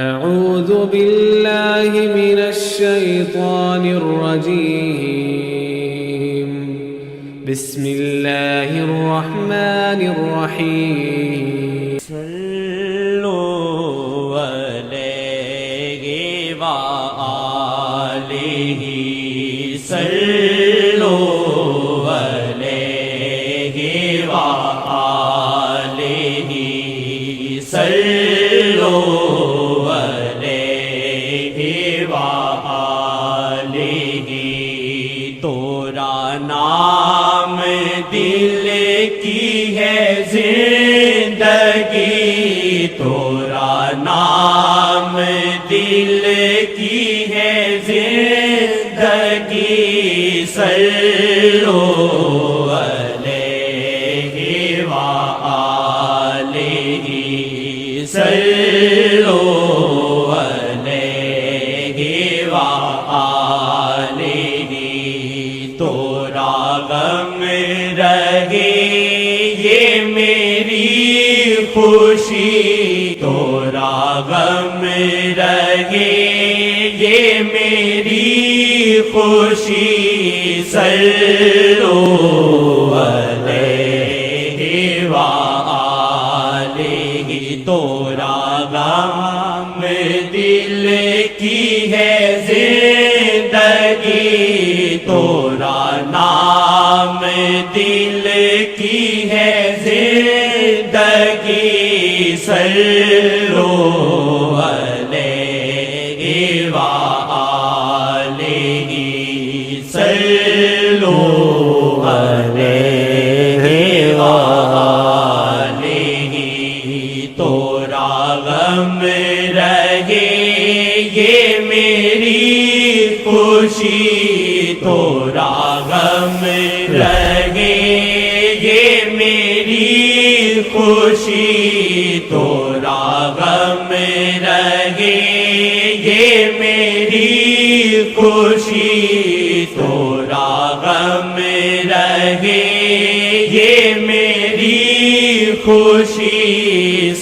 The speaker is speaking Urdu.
أعوذ بالله من الشيطان الرجيم بسم الله الرحمن الرحيم صلوا عليه وآله صلوا عليه وآله صلوا تورا نام دل کی ہے زندگی تورا نام دل کی ہے زندگی صلو علیہ وآلہ صلو یہ میری خوشی تورا غم رہے یہ میری خوشی صلو علیہ وآلہ تورا غم دل کی ہے زندگی تورا نام دل کی ہے زندگی صلو علیہ وآلہ صلو علیہ وآلہ تورا غم رہے یہ میری خوشی تورا غم رہے یہ میری خوشی تورا غم رہے یہ میری خوشی تورا غم رہے یہ میری خوشی